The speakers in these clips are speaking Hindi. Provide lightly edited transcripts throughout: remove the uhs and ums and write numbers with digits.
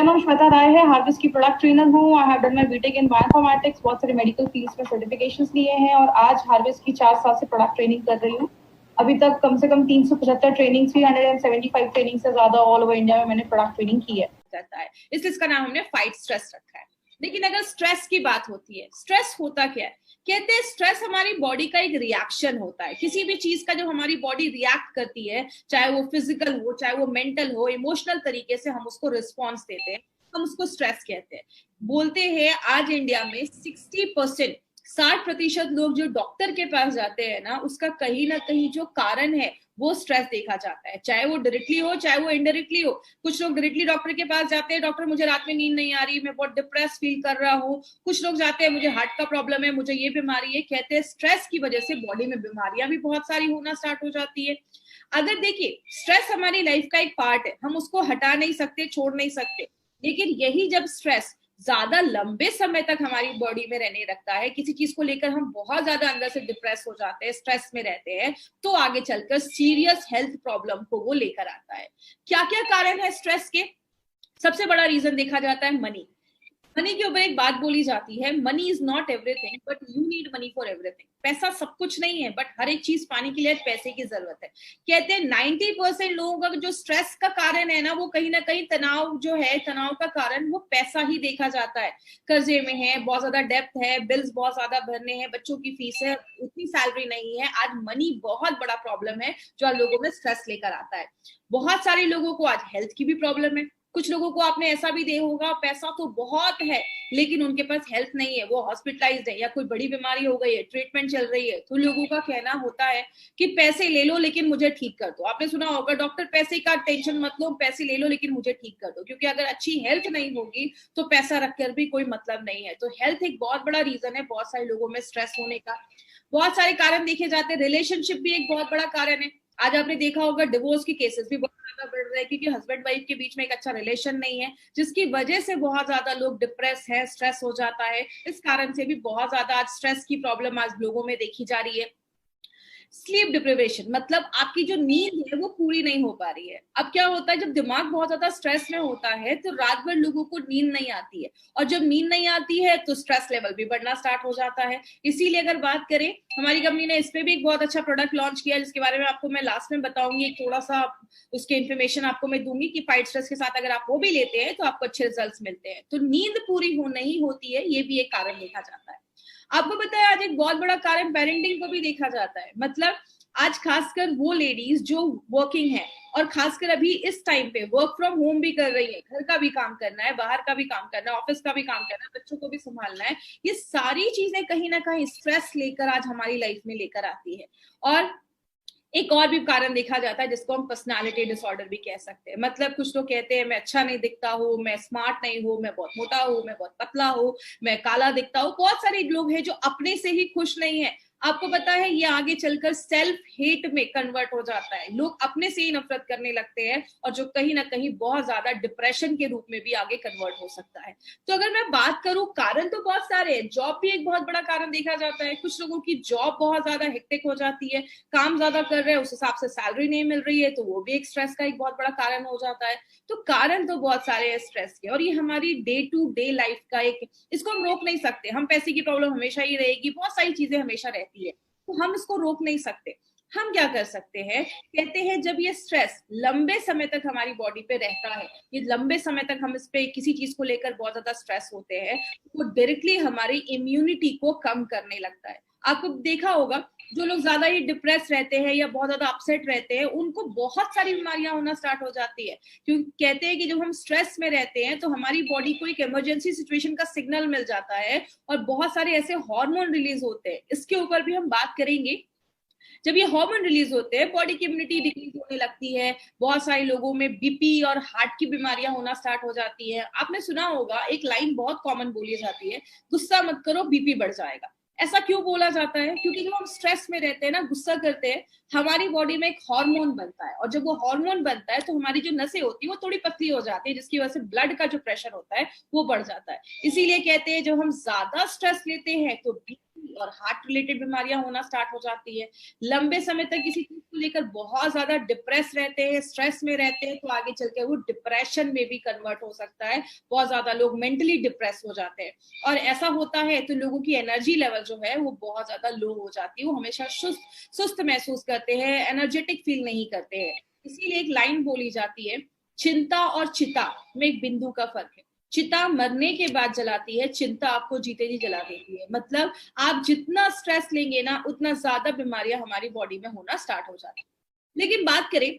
मेरा नाम श्वेता राय है, हार्वेस्ट की प्रोडक्ट ट्रेनर हूँ। I have done my BTech in bioinformatics, बहुत सारे मेडिकल फील्ड्स में सर्टिफिकेशंस लिए हैं और आज हार्वेस्ट की 4 साल से प्रोडक्ट ट्रेनिंग कर रही हूँ। अभी तक कम से कम 375 ट्रेनिंग, 375 ट्रेनिंग से ज्यादा ऑल ओवर इंडिया में मैंने प्रोडक्ट ट्रेनिंग की है। इसलिए इसका नाम हमने फाइट स्ट्रेस रखा है। लेकिन अगर स्ट्रेस की बात होती है, स्ट्रेस होता क्या है? कहते हैं स्ट्रेस हमारी बॉडी का एक रिएक्शन होता है। किसी भी चीज का जो हमारी बॉडी रिएक्ट करती है, चाहे वो फिजिकल हो, चाहे वो मेंटल हो, इमोशनल तरीके से हम उसको रिस्पॉन्स देते हैं, हम उसको स्ट्रेस कहते हैं। बोलते हैं आज इंडिया में 60% लोग जो डॉक्टर के पास जाते हैं ना, उसका कहीं ना कहीं जो कारण है वो स्ट्रेस देखा जाता है, चाहे वो डायरेक्टली हो चाहे वो इनडायरेक्टली हो। कुछ लोग डायरेक्टली डॉक्टर के पास जाते हैं, डॉक्टर मुझे रात में नींद नहीं आ रही, मैं बहुत डिप्रेस फील कर रहा हूँ। कुछ लोग जाते हैं मुझे हार्ट का प्रॉब्लम है, मुझे ये बीमारी है। कहते हैं स्ट्रेस की वजह से बॉडी में बीमारियां भी बहुत सारी होना स्टार्ट हो जाती है। अगर देखिए, स्ट्रेस हमारी लाइफ का एक पार्ट है, हम उसको हटा नहीं सकते, छोड़ नहीं सकते। लेकिन यही जब स्ट्रेस ज्यादा लंबे समय तक हमारी बॉडी में रहने लगता है, किसी चीज को लेकर हम बहुत ज्यादा अंदर से डिप्रेस हो जाते हैं, स्ट्रेस में रहते हैं, तो आगे चलकर सीरियस हेल्थ प्रॉब्लम को वो लेकर आता है। क्या क्या कारण है स्ट्रेस के? सबसे बड़ा रीजन देखा जाता है मनी। मनी के ऊपर एक बात बोली जाती है, money is not everything but you need money for everything. पैसा सब कुछ नहीं है, बट हर एक चीज पाने के लिए पैसे की जरूरत है। कहते हैं 90% लोगों का जो स्ट्रेस का कारण है ना, वो कहीं ना कहीं तनाव जो है, तनाव का कारण वो पैसा ही देखा जाता है। कर्जे में है, बहुत ज्यादा डेप्थ है, बिल्स बहुत ज्यादा भरने हैं, बच्चों की फीस है, उतनी सैलरी नहीं है। आज मनी बहुत बड़ा प्रॉब्लम है जो आज लोगों में स्ट्रेस लेकर आता है। बहुत सारे लोगों को आज हेल्थ की भी प्रॉब्लम है। कुछ लोगों को आपने ऐसा भी देखा होगा, पैसा तो बहुत है लेकिन उनके पास हेल्थ नहीं है, वो हॉस्पिटलाइज्ड है या कोई बड़ी बीमारी हो गई है, ट्रीटमेंट चल रही है, तो लोगों का कहना होता है कि पैसे ले लो लेकिन मुझे ठीक कर दो। आपने सुना होगा, डॉक्टर पैसे का टेंशन मत लो, पैसे ले लो लेकिन मुझे ठीक कर दो। क्योंकि अगर अच्छी हेल्थ नहीं होगी तो पैसा रखकर भी कोई मतलब नहीं है। तो हेल्थ एक बहुत बड़ा रीजन है बहुत सारे लोगों में स्ट्रेस होने का। बहुत सारे कारण देखे जाते हैं, रिलेशनशिप भी एक बहुत बड़ा कारण है। आज आपने देखा होगा डिवोर्स के केसेस भी बहुत ज्यादा बढ़ रहे हैं, क्योंकि हस्बैंड वाइफ के बीच में एक अच्छा रिलेशन नहीं है, जिसकी वजह से बहुत ज्यादा लोग डिप्रेस है, स्ट्रेस हो जाता है। इस कारण से भी बहुत ज्यादा आज स्ट्रेस की प्रॉब्लम आज लोगों में देखी जा रही है। स्लीप डिप्रिवेशन मतलब आपकी जो नींद है वो पूरी नहीं हो पा रही है। अब क्या होता है, जब दिमाग बहुत ज्यादा स्ट्रेस में होता है तो रात भर लोगों को नींद नहीं आती है, और जब नींद नहीं आती है तो स्ट्रेस लेवल भी बढ़ना स्टार्ट हो जाता है। इसीलिए अगर बात करें, हमारी कंपनी ने इस पे भी एक बहुत अच्छा प्रोडक्ट लॉन्च किया, जिसके बारे में आपको मैं लास्ट में बताऊंगी। एक थोड़ा सा उसके इन्फॉर्मेशन आपको मैं दूंगी कि फाइट स्ट्रेस के साथ अगर आप वो भी लेते हैं तो आपको अच्छे रिजल्ट्स मिलते हैं। तो नींद पूरी नहीं होती है, ये भी एक कारण देखा जाता है। आपको पता है आज एक बहुत बड़ा कारण पेरेंटिंग को भी देखा जाता है। मतलब आज खासकर वो लेडीज जो वर्किंग है, और खासकर अभी इस टाइम पे वर्क फ्रॉम होम भी कर रही है, घर का भी काम करना है, बाहर का भी काम करना है, ऑफिस का भी काम करना है, बच्चों को भी संभालना है, ये सारी चीजें कहीं ना कहीं स्ट्रेस लेकर आज हमारी लाइफ में लेकर आती है। और एक और भी कारण देखा जाता है जिसको हम पर्सनालिटी डिसऑर्डर भी कह सकते हैं। मतलब कुछ लोग कहते हैं मैं अच्छा नहीं दिखता हूँ, मैं स्मार्ट नहीं हूँ, मैं बहुत मोटा हूँ, मैं बहुत पतला हूँ, मैं काला दिखता हूँ। बहुत सारे लोग हैं जो अपने से ही खुश नहीं है। आपको पता है ये आगे चलकर सेल्फ हेट में कन्वर्ट हो जाता है, लोग अपने से ही नफरत करने लगते हैं, और जो कहीं ना कहीं बहुत ज्यादा डिप्रेशन के रूप में भी आगे कन्वर्ट हो सकता है। तो अगर मैं बात करूं, कारण तो बहुत सारे हैं। जॉब भी एक बहुत बड़ा कारण देखा जाता है। कुछ लोगों की जॉब बहुत ज्यादा हेक्टिक हो जाती है, काम ज्यादा कर रहे हैं, उस हिसाब से सैलरी नहीं मिल रही है, तो वो भी एक स्ट्रेस का एक बहुत बड़ा कारण हो जाता है। तो कारण तो बहुत सारे हैं स्ट्रेस के, और ये हमारी डे टू डे लाइफ का एक, इसको हम रोक नहीं सकते। हम पैसे की प्रॉब्लम हमेशा ही रहेगी, बहुत सारी चीजें हमेशा रहती है, तो हम इसको रोक नहीं सकते। हम क्या कर सकते हैं, कहते हैं जब ये स्ट्रेस लंबे समय तक हमारी बॉडी पे रहता है, ये लंबे समय तक हम इस पे किसी चीज को लेकर बहुत ज्यादा स्ट्रेस होते हैं, वो डायरेक्टली हमारी इम्यूनिटी को कम करने लगता है। आपको देखा होगा, जो लोग ज्यादा ही डिप्रेस रहते हैं या बहुत ज्यादा अपसेट रहते हैं, उनको बहुत सारी बीमारियां होना स्टार्ट हो जाती है। क्योंकि कहते हैं कि जब हम स्ट्रेस में रहते हैं तो हमारी बॉडी को एक इमरजेंसी सिचुएशन का सिग्नल मिल जाता है, और बहुत सारे ऐसे हार्मोन रिलीज होते हैं। इसके ऊपर भी हम बात करेंगे। जब ये हार्मोन रिलीज होते हैं, बॉडी की इम्यूनिटी डिक्रीज होने लगती है, बहुत सारे लोगों में बीपी और हार्ट की बीमारियां होना स्टार्ट हो जाती है। आपने सुना होगा, एक लाइन बहुत कॉमन बोली जाती है, गुस्सा मत करो बीपी बढ़ जाएगा। ऐसा क्यों बोला जाता है? क्योंकि जब हम स्ट्रेस में रहते हैं ना, गुस्सा करते हैं, हमारी बॉडी में एक हार्मोन बनता है, और जब वो हार्मोन बनता है तो हमारी जो नसें होती है वो थोड़ी पतली हो जाती है, जिसकी वजह से ब्लड का जो प्रेशर होता है वो बढ़ जाता है। इसीलिए कहते हैं जब हम ज्यादा स्ट्रेस लेते हैं तो बीपी और हार्ट रिलेटेड बीमारियां होना स्टार्ट हो जाती है। लंबे समय तक किसी चीज को लेकर बहुत ज्यादा डिप्रेस रहते हैं, स्ट्रेस में रहते हैं, तो आगे चल के वो डिप्रेशन में भी कन्वर्ट हो सकता है। बहुत ज्यादा लोग मेंटली डिप्रेस हो जाते हैं, और ऐसा होता है तो लोगों की एनर्जी लेवल जो है वो बहुत ज्यादा लो हो जाती है, वो हमेशा सुस्त महसूस करते हैं, एनर्जेटिक फील नहीं करते हैं। इसीलिए एक लाइन बोली जाती है, चिंता और चिता में एक बिंदु का फर्क है। चिता मरने के बाद जलाती है, चिंता आपको जीते जी जला देती है। मतलब आप जितना स्ट्रेस लेंगे ना, उतना ज्यादा बीमारियां हमारी बॉडी में होना स्टार्ट हो जाती है। लेकिन बात करें,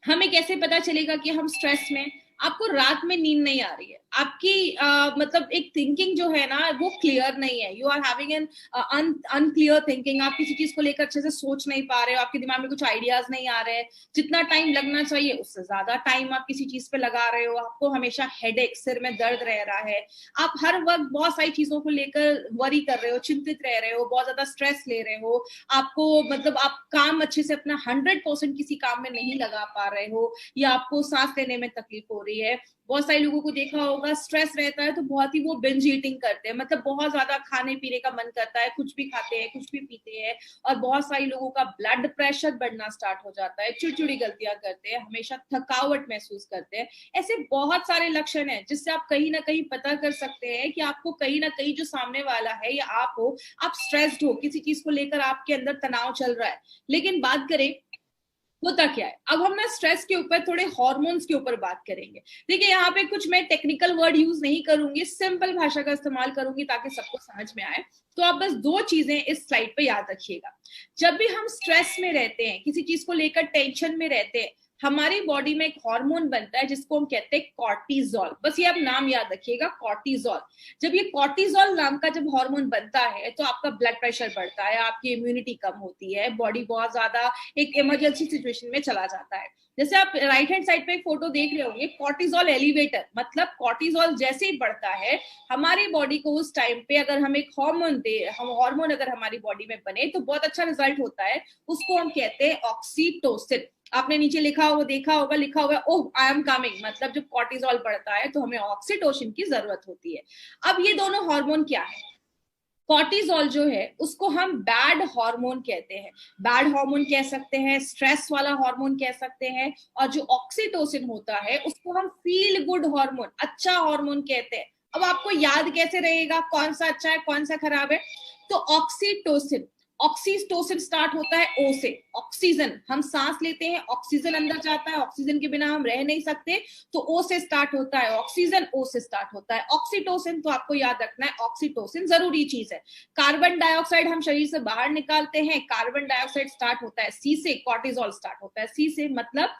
हमें कैसे पता चलेगा कि हम स्ट्रेस में? आपको रात में नींद नहीं आ रही है, आपकी मतलब एक थिंकिंग जो है ना वो क्लियर नहीं है, you are having an unclear thinking, आप किसी चीज को लेकर अच्छे से सोच नहीं पा रहे हो, आपके दिमाग में कुछ आइडियाज नहीं आ रहे हैं, जितना टाइम लगना चाहिए उससे ज्यादा टाइम आप किसी चीज पे लगा रहे हो, आपको हमेशा हेडेक, सिर में दर्द रह रहा है, आप हर वक्त बहुत सारी चीजों को लेकर वरी कर रहे हो, चिंतित रह रहे हो, बहुत ज्यादा स्ट्रेस ले रहे हो, आपको मतलब आप काम अच्छे से अपना 100% किसी काम में नहीं लगा पा रहे हो, या आपको सांस लेने में तकलीफ हो रही है। बहुत सारे लोगों को देखा होगा, स्ट्रेस रहता है तो बहुत ही वो बिंज ईटिंग करते हैं, मतलब बहुत ज्यादा खाने पीने का मन करता है, कुछ भी खाते हैं, कुछ भी पीते हैं, और बहुत सारे लोगों का ब्लड प्रेशर बढ़ना स्टार्ट हो जाता है, चिड़चिड़ी गलतियां करते हैं, हमेशा थकावट महसूस करते हैं। ऐसे बहुत सारे लक्षण हैं जिससे आप कहीं ना कहीं पता कर सकते हैं कि आपको कहीं ना कहीं जो सामने वाला है या आप हो, आप स्ट्रेस्ड हो, किसी चीज को लेकर आपके अंदर तनाव चल रहा है। लेकिन बात करें होता क्या है, अब हम ना स्ट्रेस के ऊपर थोड़े हार्मोन्स के ऊपर बात करेंगे। देखिए यहाँ पे कुछ मैं टेक्निकल वर्ड यूज नहीं करूंगी, सिंपल भाषा का इस्तेमाल करूंगी ताकि सबको समझ में आए। तो आप बस दो चीजें इस स्लाइड पे याद रखिएगा। जब भी हम स्ट्रेस में रहते हैं, किसी चीज को लेकर टेंशन में रहते हैं, हमारी बॉडी में एक हार्मोन बनता है जिसको हम कहते हैं कॉर्टिजोल। बस ये आप नाम याद रखिएगा, कॉर्टिजोल। जब ये कॉर्टिजोल नाम का जब हार्मोन बनता है तो आपका ब्लड प्रेशर बढ़ता है, आपकी इम्यूनिटी कम होती है, बॉडी बहुत ज्यादा एक इमरजेंसी सिचुएशन में चला जाता है। जैसे आप राइट हैंड साइड पे एक फोटो देख रहे होंगे, कॉर्टिजोल एलिवेटर, मतलब कॉर्टिजोल जैसे ही बढ़ता है हमारी बॉडी को, उस टाइम पे अगर हम एक हार्मोन दे, हम हार्मोन अगर हमारी बॉडी में बने तो बहुत अच्छा रिजल्ट होता है, उसको हम कहते हैं ऑक्सीटोसिन। आपने नीचे लिखा होगा, देखा होगा, लिखा होगा ओह आई एम कमिंग, मतलब जब कॉर्टिजोल बढ़ता है तो हमें ऑक्सीटोसिन की जरूरत होती है। अब ये दोनों हार्मोन क्या है? कॉर्टिजोल जो है उसको हम बैड हार्मोन कहते हैं, बैड हार्मोन कह सकते हैं, स्ट्रेस वाला हार्मोन कह सकते हैं, और जो ऑक्सीटोसिन होता है उसको हम फील गुड हार्मोन, अच्छा हार्मोन कहते हैं। अब आपको याद कैसे रहेगा कौन सा अच्छा है कौन सा खराब है? तो ऑक्सीटोसिन, ऑक्सीटोसिन स्टार्ट होता है ओ से, ऑक्सीजन, हम सांस लेते हैं, ऑक्सीजन अंदर जाता है, ऑक्सीजन के बिना हम रह नहीं सकते, तो ओ से स्टार्ट होता है, ऑक्सीजन ओ से स्टार्ट होता है। ऑक्सीटोसिन तो आपको याद रखना है, ऑक्सीटोसिन जरूरी चीज है। कार्बन डाइऑक्साइड हम शरीर से बाहर निकालते हैं, कार्बन डाइऑक्साइड स्टार्ट होता है सी से, कॉर्टिजोल स्टार्ट होता है सी से, मतलब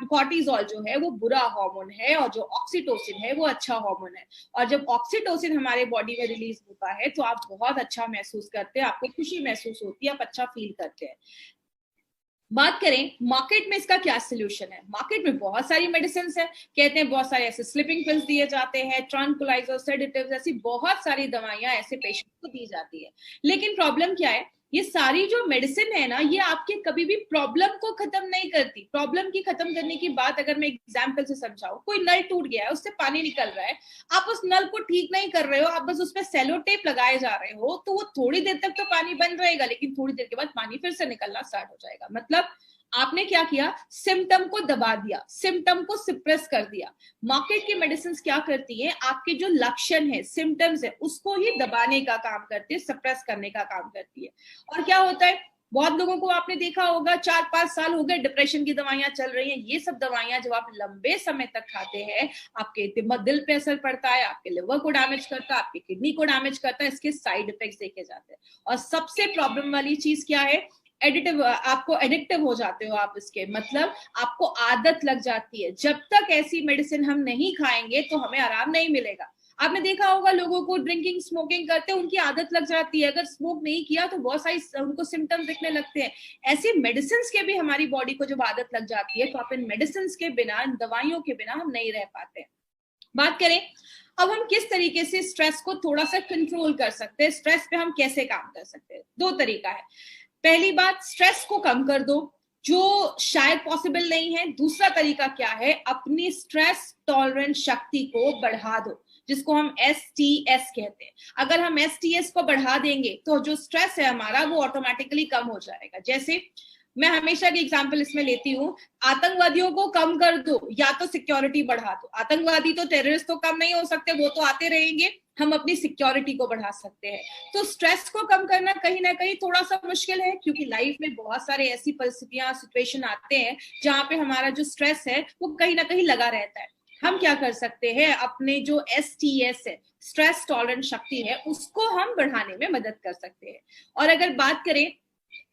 कॉर्टिजोल जो है वो बुरा हार्मोन है और जो ऑक्सीटोसिन है वो अच्छा हार्मोन है। और जब ऑक्सीटोसिन हमारे बॉडी में रिलीज होता है तो आप बहुत अच्छा महसूस करते हैं, आपको खुशी महसूस होती है, आप अच्छा फील करते हैं। बात करें मार्केट में इसका क्या सोल्यूशन है? मार्केट में बहुत सारी मेडिसिन है, कहते हैं बहुत सारे ऐसे स्लीपिंग पिल्स दिए जाते हैं, ट्रांकुलाइजर, सेडेटिव्स, ऐसी बहुत सारी दवाइयां ऐसे पेशेंट को दी जाती है। लेकिन प्रॉब्लम क्या है, ये सारी जो मेडिसिन है ना, ये आपके कभी भी प्रॉब्लम को खत्म नहीं करती। प्रॉब्लम की खत्म करने की बात अगर मैं एग्जांपल से समझाऊं, कोई नल टूट गया है, उससे पानी निकल रहा है, आप उस नल को ठीक नहीं कर रहे हो, आप बस उसमें सेलो टेप लगाए जा रहे हो, तो वो थोड़ी देर तक तो पानी बंद रहेगा, लेकिन थोड़ी देर के बाद पानी फिर से निकलना स्टार्ट हो जाएगा। मतलब आपने क्या किया, सिम्टम को दबा दिया, सिम्टम को सिप्रेस कर दिया। मार्केट की मेडिसिन क्या करती है, आपके जो लक्षण है, सिम्टम्स है, उसको ही दबाने का काम करती है, सप्रेस करने का काम करती है। और क्या होता है, बहुत लोगों को आपने देखा होगा 4-5 साल हो गए डिप्रेशन की दवाइयां चल रही हैं। ये सब दवाइयां जब आप लंबे समय तक खाते हैं, आपके दिल पे असर पड़ता है, आपके लिवर को डैमेज करता है, आपकी किडनी को डैमेज करता है, इसके साइड इफेक्ट्स देखे जाते हैं। और सबसे प्रॉब्लम वाली चीज क्या है, एडिटिव, आपको एडिक्टिव हो जाते हो आप इसके, मतलब आपको आदत लग जाती है। जब तक ऐसी मेडिसिन हम नहीं खाएंगे तो हमें आराम नहीं मिलेगा। आपने देखा होगा लोगों को ड्रिंकिंग, स्मोकिंग करते हैं, उनकी आदत लग जाती है, अगर स्मोक नहीं किया तो बहुत सारी उनको सिम्टम्स दिखने लगते हैं। ऐसी मेडिसिन के भी हमारी बॉडी को जब आदत लग जाती है तो आप इन मेडिसिन के बिना, इन दवाइयों के बिना हम नहीं रह पाते। बात करें अब हम किस तरीके से स्ट्रेस को थोड़ा सा कंट्रोल कर सकते हैं, स्ट्रेस पे हम कैसे काम कर सकते हैं। दो तरीका है। पहली बात, स्ट्रेस को कम कर दो, जो शायद पॉसिबल नहीं है। दूसरा तरीका क्या है, अपनी स्ट्रेस टॉलरेंस शक्ति को बढ़ा दो, जिसको हम STS कहते हैं। अगर हम STS को बढ़ा देंगे तो जो स्ट्रेस है हमारा वो ऑटोमेटिकली कम हो जाएगा। जैसे मैं हमेशा की एग्जांपल इसमें लेती हूँ, आतंकवादियों को कम कर दो या तो सिक्योरिटी बढ़ा दो। आतंकवादी तो, टेररिस्ट तो कम नहीं हो सकते, वो तो आते रहेंगे, हम अपनी सिक्योरिटी को बढ़ा सकते हैं। तो स्ट्रेस को कम करना कहीं ना कहीं थोड़ा सा मुश्किल है, क्योंकि लाइफ में बहुत सारे ऐसी परिस्थितियां, सिचुएशन आते हैं जहां पे हमारा जो स्ट्रेस है वो कहीं ना कहीं लगा रहता है। हम क्या कर सकते हैं, अपने जो STS है, स्ट्रेस टॉलरेंस शक्ति है, उसको हम बढ़ाने में मदद कर सकते हैं। और अगर बात करें,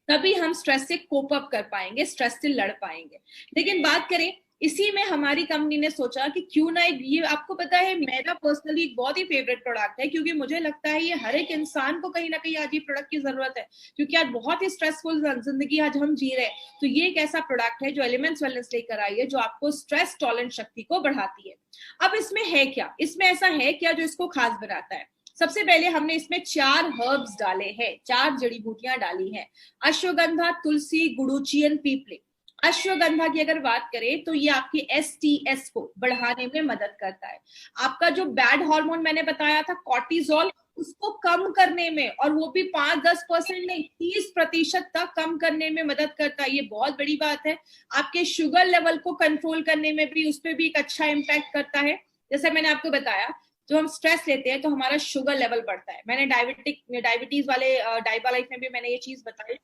तभी हम स्ट्रेस से कोप अप कर पाएंगे, स्ट्रेस से लड़ पाएंगे। लेकिन बात करें, इसी में हमारी कंपनी ने सोचा कि क्यों ना ये, आपको पता है मेरा पर्सनली एक बहुत ही फेवरेट प्रोडक्ट है, क्योंकि मुझे लगता है ये हर एक इंसान को कहीं ना कहीं आज ये प्रोडक्ट की जरूरत है, क्योंकि आज बहुत ही स्ट्रेसफुल जिंदगी आज हम जी रहे हैं। तो ये एक ऐसा प्रोडक्ट है जो एलिमेंट्स वेलनेस लेकर आई है, जो आपको स्ट्रेस टॉलरेंस शक्ति को बढ़ाती है। अब इसमें है क्या, इसमें ऐसा है क्या जो इसको खास बनाता है? सबसे पहले हमने इसमें 4 हर्ब्स डाले हैं, 4 जड़ी बूटियां डाली हैं, अश्वगंधा, तुलसी, गुडुचि एंड पीपली। अश्वगंधा की अगर बात करें तो ये आपके STS को बढ़ाने में मदद करता है। आपका जो बैड हार्मोन मैंने बताया था कॉर्टिजोल, उसको कम करने में, और वो भी 5-10% नहीं, 30% तक कम करने में मदद करता है। ये बहुत बड़ी बात है। आपके शुगर लेवल को कंट्रोल करने में भी, उस पर भी एक अच्छा इम्पैक्ट करता है। जैसे मैंने आपको बताया, जो हम स्ट्रेस लेते हैं तो हमारा शुगर लेवल बढ़ता है। मैंने डायबिटीज वाले डाइबा लाइफ में भी मैंने ये चीज बताई,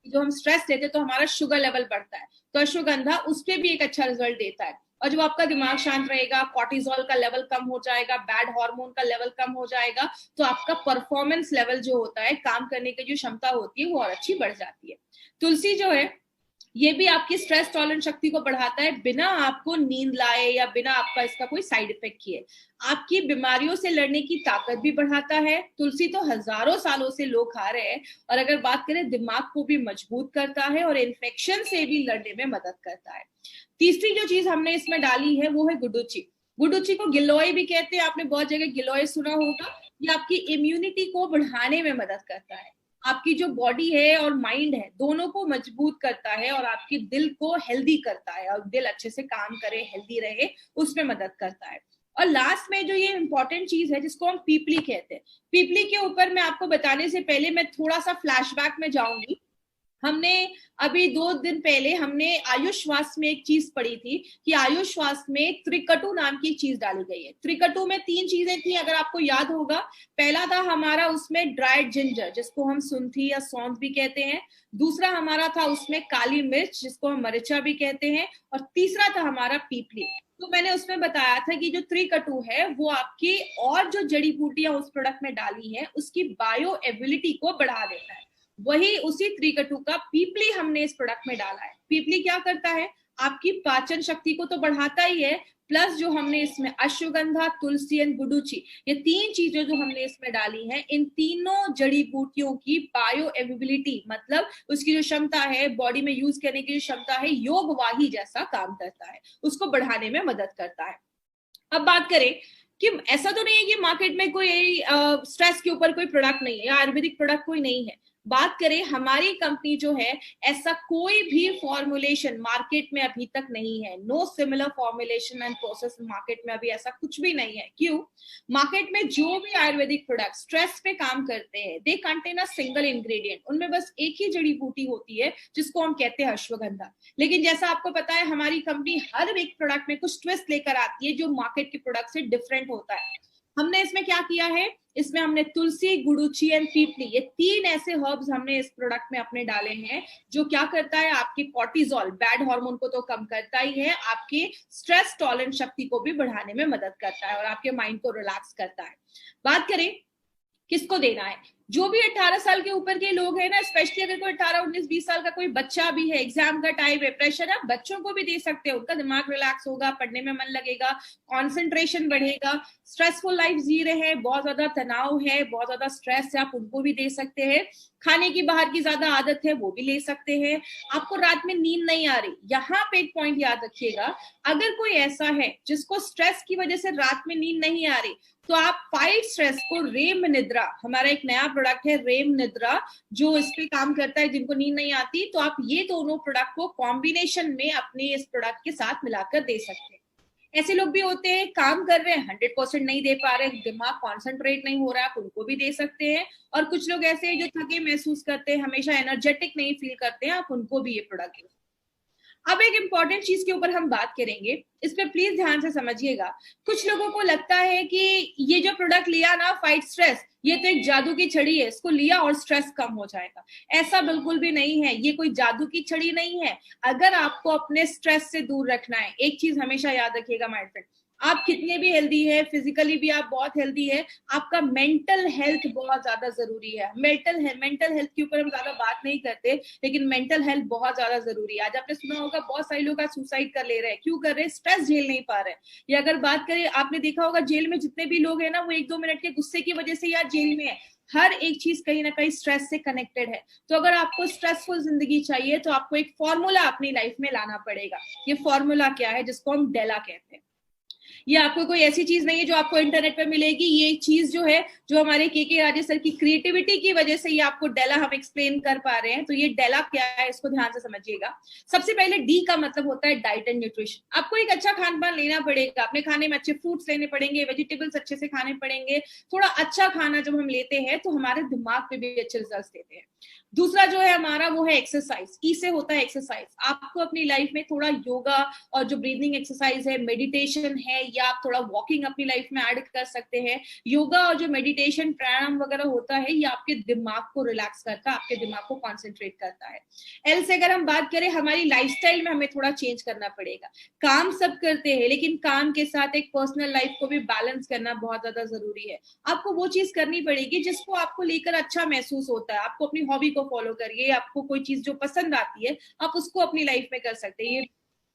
जो हम स्ट्रेस लेते हैं तो हमारा शुगर लेवल बढ़ता है। तो अश्वगंधा उस पर भी एक अच्छा रिजल्ट देता है। और जब आपका दिमाग शांत रहेगा, कॉर्टिजोल का लेवल कम हो जाएगा, बैड हार्मोन का लेवल कम हो जाएगा, तो आपका परफॉर्मेंस लेवल जो होता है, काम करने की जो क्षमता होती है, वो और अच्छी बढ़ जाती है। तुलसी जो है, ये भी आपकी स्ट्रेस टॉलरेंस शक्ति को बढ़ाता है, बिना आपको नींद लाए या बिना आपका इसका कोई साइड इफेक्ट किए। आपकी बीमारियों से लड़ने की ताकत भी बढ़ाता है। तुलसी तो हजारों सालों से लोग खा रहे हैं, और अगर बात करें, दिमाग को भी मजबूत करता है और इन्फेक्शन से भी लड़ने में मदद करता है। तीसरी जो चीज हमने इसमें डाली है वो है गुडुचि। गुडुचि को गिलोय भी कहते हैं, आपने बहुत जगह गिलोय सुना होगा। ये आपकी इम्यूनिटी को बढ़ाने में मदद करता है, आपकी जो बॉडी है और माइंड है दोनों को मजबूत करता है, और आपकी दिल को हेल्दी करता है, और दिल अच्छे से काम करे, हेल्दी रहे, उसमें मदद करता है। और लास्ट में जो ये इंपॉर्टेंट चीज है, जिसको हम पीपली कहते हैं, पीपली के ऊपर मैं आपको बताने से पहले मैं थोड़ा सा फ्लैशबैक में जाऊंगी। हमने अभी 2 दिन पहले हमने आयुष्वास में एक चीज पढ़ी थी कि आयुष्वास में त्रिकटु नाम की चीज डाली गई है। त्रिकटु में 3 चीजें थी, अगर आपको याद होगा। पहला था हमारा उसमें ड्राइड जिंजर, जिसको हम सुंठी या सौंठ भी कहते हैं। दूसरा हमारा था उसमें काली मिर्च, जिसको हम मरिचा भी कहते हैं। और तीसरा था हमारा पीपली। तो मैंने उसमें बताया था कि जो त्रिकटु है वो आपकी और जो जड़ी बूटियां उस प्रोडक्ट में डाली है उसकी बायो एबिलिटी को बढ़ा देता है। वही उसी त्रिकटु का पीपली हमने इस प्रोडक्ट में डाला है। पीपली क्या करता है, आपकी पाचन शक्ति को तो बढ़ाता ही है, प्लस जो हमने इसमें अश्वगंधा, तुलसी एंड गुडुचि, ये 3 चीजें जो हमने इसमें डाली हैं, इन तीनों जड़ी बूटियों की बायो एबिलिटी, मतलब उसकी जो क्षमता है, बॉडी में यूज करने की जो क्षमता है, योगवाही जैसा काम करता है, उसको बढ़ाने में मदद करता है। अब बात करें कि ऐसा तो नहीं है कि मार्केट में कोई स्ट्रेस के ऊपर कोई प्रोडक्ट नहीं है या आयुर्वेदिक प्रोडक्ट कोई नहीं है। बात करें, हमारी कंपनी जो है, ऐसा कोई भी फॉर्मुलेशन मार्केट में अभी तक नहीं है। No similar formulation and process market में अभी ऐसा कुछ भी नहीं है। क्यों? मार्केट में जो भी आयुर्वेदिक प्रोडक्ट स्ट्रेस पे काम करते हैं, they contain a single ingredient, उनमें बस एक ही जड़ी बूटी होती है जिसको हम कहते हैं अश्वगंधा। लेकिन जैसा आपको पता है, हमारी कंपनी हर एक प्रोडक्ट में कुछ ट्विस्ट लेकर आती है जो मार्केट के प्रोडक्ट से डिफरेंट होता है। हमने इसमें क्या किया है, इसमें हमने तुलसी, गुडुचि एंड पीपली, ये 3 ऐसे हर्ब्स हमने इस प्रोडक्ट में अपने डाले हैं, जो क्या करता है, आपकी कॉर्टिजोल, बैड हार्मोन को तो कम करता ही है, आपके स्ट्रेस टॉलरेंस शक्ति को भी बढ़ाने में मदद करता है, और आपके माइंड को रिलैक्स करता है। बात करें किसको देना है, जो भी 18 साल के ऊपर के लोग हैं ना, स्पेशली अगर कोई 18, 19, 20 साल का कोई बच्चा भी है, एग्जाम का टाइम है, प्रेशर है, बच्चों को भी दे सकते हैं। उनका दिमाग रिलैक्स होगा, पढ़ने में मन लगेगा, कंसंट्रेशन बढ़ेगा। स्ट्रेसफुल लाइफ जी रहे हैं, बहुत ज्यादा तनाव है, बहुत ज्यादा स्ट्रेस है, आप उनको भी दे सकते हैं। खाने की बाहर की ज्यादा आदत है, वो भी ले सकते हैं। आपको रात में नींद नहीं आ रही, यहाँ पे एक पॉइंट याद रखिएगा, अगर कोई ऐसा है जिसको स्ट्रेस की वजह से रात में नींद नहीं आ रही, तो आप 5 स्ट्रेस को रेम निद्रा, हमारा एक नया प्रोडक्ट है रेम निद्रा, जो इस पे काम करता है जिनको नींद नहीं आती। तो आप ये दोनों प्रोडक्ट को कॉम्बिनेशन में अपने इस प्रोडक्ट के साथ मिलाकर दे सकते हैं। ऐसे लोग भी होते हैं काम कर रहे हैं 100% नहीं दे पा रहे, दिमाग कॉन्सेंट्रेट नहीं हो रहा, आप उनको भी दे सकते हैं। और कुछ लोग ऐसे हैं जो थके महसूस करते हैं, हमेशा एनर्जेटिक नहीं फील करते हैं, आप उनको भी ये प्रोडक्ट। अब एक इंपॉर्टेंट चीज के ऊपर हम बात करेंगे, इस पे प्लीज ध्यान से समझिएगा। कुछ लोगों को लगता है कि ये जो प्रोडक्ट लिया ना, फाइट स्ट्रेस, ये तो एक जादू की छड़ी है, इसको लिया और स्ट्रेस कम हो जाएगा। ऐसा बिल्कुल भी नहीं है, ये कोई जादू की छड़ी नहीं है। अगर आपको अपने स्ट्रेस से दूर रखना है, एक चीज हमेशा याद रखिएगा माय फ्रेंड, आप कितने भी हेल्दी है, फिजिकली भी आप बहुत हेल्दी है, आपका मेंटल हेल्थ बहुत ज्यादा जरूरी है। मेंटल हेल्थ के ऊपर हम ज्यादा बात नहीं करते, लेकिन मेंटल हेल्थ बहुत ज्यादा जरूरी है। आज आपने सुना होगा बहुत सारे लोग आज सुसाइड कर ले रहे हैं, क्यों कर रहे हैं? स्ट्रेस झेल नहीं पा रहे हैं। या अगर बात करें, आपने देखा होगा जेल में जितने भी लोग हैं ना, वो 1-2 मिनट के गुस्से की वजह से यार जेल में है। हर एक चीज कहीं ना कहीं स्ट्रेस से कनेक्टेड है। तो अगर आपको स्ट्रेसफुल जिंदगी चाहिए तो आपको एक फॉर्मूला अपनी लाइफ में लाना पड़ेगा। ये फॉर्मूला क्या है? जिसको हम डेला कहते हैं। ये आपको कोई ऐसी चीज नहीं है जो आपको इंटरनेट पे मिलेगी। ये चीज जो है, जो हमारे के राजेश सर की क्रिएटिविटी की वजह से ये आपको डेला हम एक्सप्लेन कर पा रहे हैं। तो ये डेला क्या है, इसको ध्यान से समझिएगा। सबसे पहले डी का मतलब होता है डाइट एंड न्यूट्रिशन। आपको एक अच्छा खान पान लेना पड़ेगा, अपने खाने में अच्छे फ्रूट्स लेने पड़ेंगे, वेजिटेबल्स अच्छे से खाने पड़ेंगे। थोड़ा अच्छा खाना जब हम लेते हैं तो हमारे दिमाग पे भी अच्छे रिजल्ट देते हैं। दूसरा जो है हमारा, वो है एक्सरसाइज। ई से होता है एक्सरसाइज। आपको अपनी लाइफ में थोड़ा योगा और जो ब्रीदिंग एक्सरसाइज है, मेडिटेशन है, या आप थोड़ा वॉकिंग अपनी लाइफ में ऐड कर सकते हैं। योगा और जो मेडिटेशन प्राणायाम वगैरह होता है, ये आपके दिमाग को रिलैक्स करता है, आपके दिमाग को कॉन्सेंट्रेट करता है। एल से अगर हम बात करें, हमारी लाइफस्टाइल में हमें थोड़ा चेंज करना पड़ेगा। काम सब करते हैं, लेकिन काम के साथ एक पर्सनल लाइफ को भी बैलेंस करना बहुत ज्यादा जरूरी है। आपको वो चीज करनी पड़ेगी जिसको आपको लेकर अच्छा महसूस होता है। आपको अपनी हॉबी को फॉलो करिए, आपको कोई चीज जो पसंद आती है आप उसको अपनी लाइफ में कर सकते हैं। ये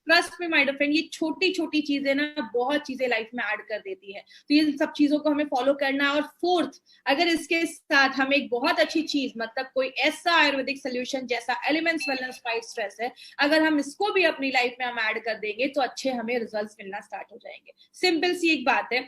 ट्रस्ट में माय डियर फ्रेंड, ये छोटी छोटी चीजें ना बहुत चीजें लाइफ में ऐड कर देती है। तो ये सब चीजों को हमें फॉलो करना है। और फोर्थ, अगर इसके साथ हम एक बहुत अच्छी चीज, मतलब कोई ऐसा आयुर्वेदिक सोल्यूशन जैसा एलिमेंट्स वेलनेस फाइट स्ट्रेस है, अगर हम इसको भी अपनी लाइफ में हम ऐड कर देंगे तो अच्छे हमें रिजल्ट्स मिलना स्टार्ट हो जाएंगे। सिंपल सी एक बात है,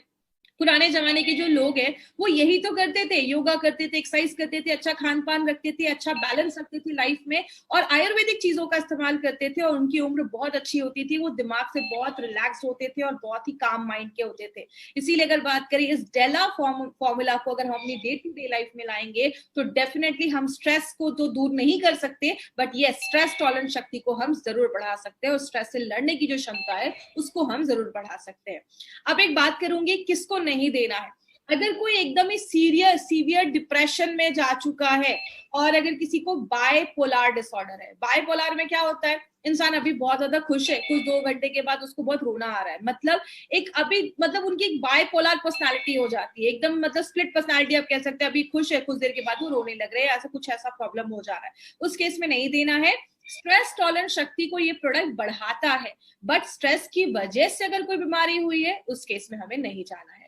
पुराने जमाने के जो लोग हैं वो यही तो करते थे, योगा करते थे, एक्सरसाइज करते थे, अच्छा खान पान रखते थे, अच्छा बैलेंस रखते थे लाइफ में, और आयुर्वेदिक चीजों का इस्तेमाल करते थे, और उनकी उम्र बहुत अच्छी होती थी। वो दिमाग से बहुत रिलैक्स होते थे और बहुत ही काम माइंड के होते थे। इसीलिए अगर बात करें इस डेला फॉर्मूला को अगर हम अपनी डे टू डे लाइफ में लाएंगे तो डेफिनेटली हम स्ट्रेस को तो दूर नहीं कर सकते, बट ये स्ट्रेस टॉलरेंस शक्ति को हम जरूर बढ़ा सकते हैं, और स्ट्रेस से लड़ने की जो क्षमता है उसको हम जरूर बढ़ा सकते हैं। अब एक बात करूंगी, किसको नहीं देना है। अगर कोई एकदम ही सीवियर डिप्रेशन में जा चुका है, और अगर किसी को बायपोलर डिसऑर्डर है। बायपोलर में क्या होता है, इंसान अभी बहुत ज्यादा खुश है, कुछ 2 घंटे के बाद उसको बहुत रोना आ रहा है। मतलब एक अभी, मतलब उनकी एक बायपोलर पर्सनालिटी हो जाती है, एकदम मतलब स्प्लिट पर्सनालिटी आप कह सकते हैं। अभी खुश है, कुछ देर के बाद वो रोने लग रहे हैं, ऐसा कुछ ऐसा प्रॉब्लम हो जा रहा है, उस केस में नहीं देना है। स्ट्रेस टॉलरेंस शक्ति को ये प्रोडक्ट बढ़ाता है, बट स्ट्रेस की वजह से अगर कोई बीमारी हुई है उस केस में हमें नहीं जाना है।